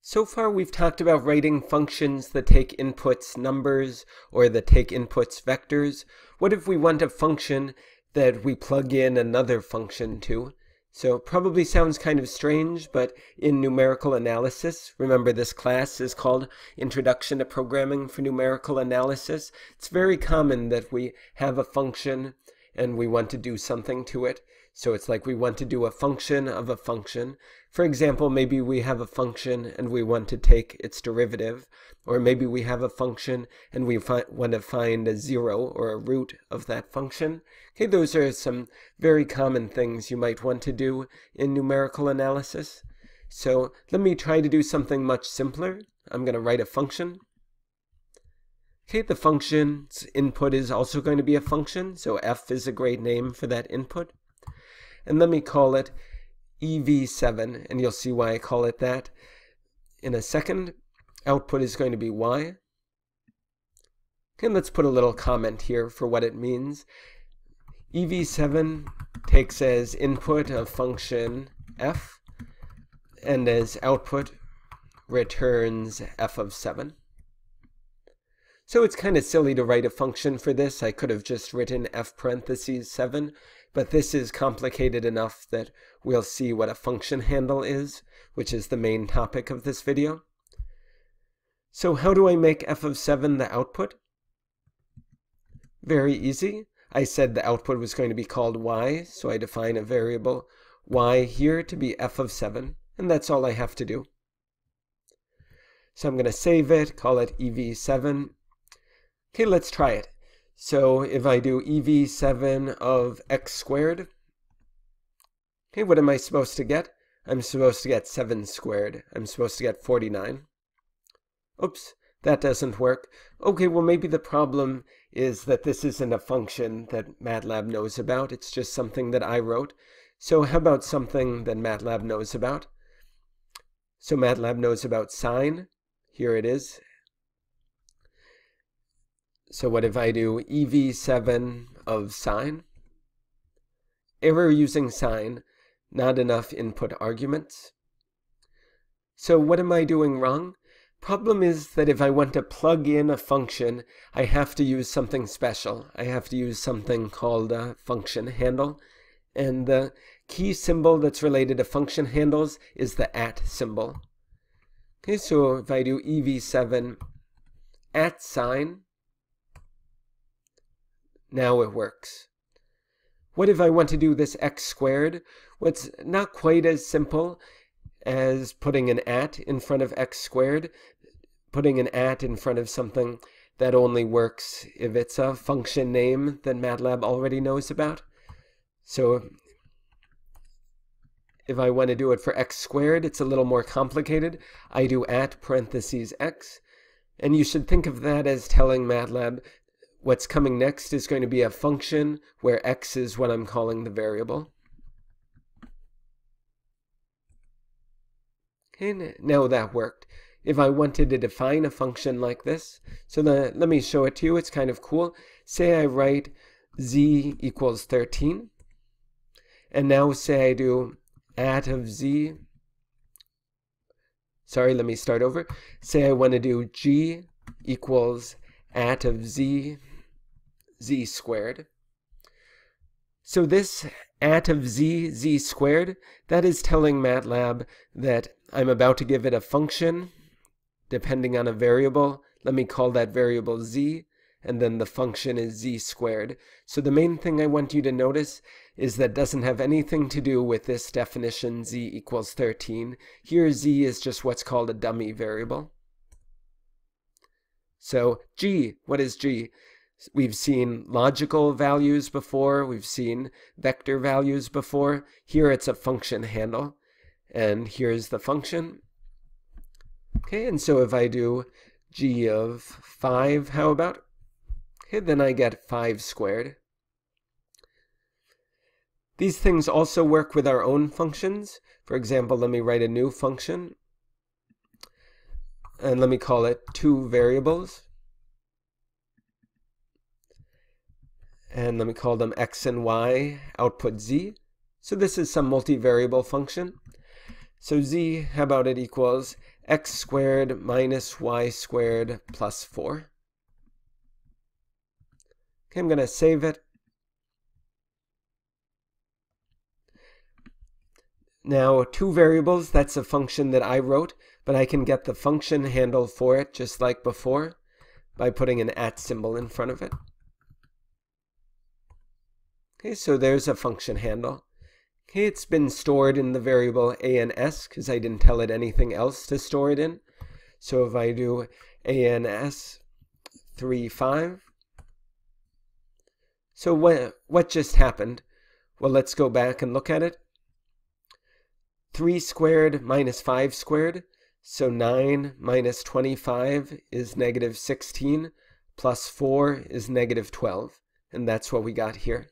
So far we've talked about writing functions that take inputs numbers or that take inputs vectors. What if we want a function that we plug in another function to? So it probably sounds kind of strange, but in numerical analysis, remember this class is called Introduction to Programming for Numerical Analysis. It's very common that we have a function and we want to do something to it. So it's like we want to do a function of a function. For example, maybe we have a function and we want to take its derivative, or maybe we have a function and we want to find a zero or a root of that function. Okay, those are some very common things you might want to do in numerical analysis. So let me try to do something much simpler. I'm going to write a function. Okay, the function's input is also going to be a function, so f is a great name for that input. And let me call it EV7, and you'll see why I call it that in a second. Output is going to be y. And let's put a little comment here for what it means. EV7 takes as input a function f, and as output returns f of 7. So it's kind of silly to write a function for this. I could have just written f parentheses 7, but this is complicated enough that we'll see what a function handle is, which is the main topic of this video. So how do I make f of 7 the output? Very easy. I said the output was going to be called y, so I define a variable y here to be f of 7, and that's all I have to do. So I'm going to save it, call it EV7. Okay, let's try it. So if I do EV7 of x squared, okay, what am I supposed to get? I'm supposed to get 7 squared. I'm supposed to get 49. Oops, that doesn't work. Okay, well maybe the problem is that this isn't a function that MATLAB knows about. It's just something that I wrote. So how about something that MATLAB knows about? So MATLAB knows about sine. Here it is. So what if I do EV7 of sine? Error using sine, not enough input arguments. So what am I doing wrong? Problem is that if I want to plug in a function, I have to use something special. I have to use something called a function handle. And the key symbol that's related to function handles is the @ symbol. Okay, so if I do EV7 @ sine, now it works. What if I want to do this x squared? Well, it's not quite as simple as putting an @ in front of x squared. Putting an @ in front of something that only works if it's a function name that MATLAB already knows about. So if I want to do it for x squared, it's a little more complicated. I do @ parentheses x, and you should think of that as telling MATLAB what's coming next is going to be a function where x is what I'm calling the variable. Okay, now that worked. If I wanted to define a function like this, so let me show it to you. It's kind of cool. Say I write z equals 13, and now say I do @ of z. Sorry, let me start over. Say I want to do g equals @ of z squared. So this @ of z squared, that is telling MATLAB that I'm about to give it a function depending on a variable. Let me call that variable z, and then the function is z squared. So the main thing I want you to notice is that doesn't have anything to do with this definition z equals 13. Here z is just what's called a dummy variable. So g, what is g? We've seen logical values before, we've seen vector values before. Here it's a function handle, and here's the function. Okay, and so if I do g of 5, how about? Okay, then I get 5 squared. These things also work with our own functions. For example, let me write a new function, and let me call it 2 variables. And let me call them x and y, output z. So this is some multivariable function. So z, how about it equals x squared minus y squared plus 4. Okay, I'm going to save it. Now, two variables, that's a function that I wrote, but I can get the function handle for it just like before by putting an @ symbol in front of it. Okay, so there's a function handle. Okay, it's been stored in the variable a and s because I didn't tell it anything else to store it in. So if I do a and s 3, 5. So what just happened? Well, let's go back and look at it. 3 squared minus 5 squared, so 9 minus 25 is negative 16, plus 4 is negative 12, and that's what we got here.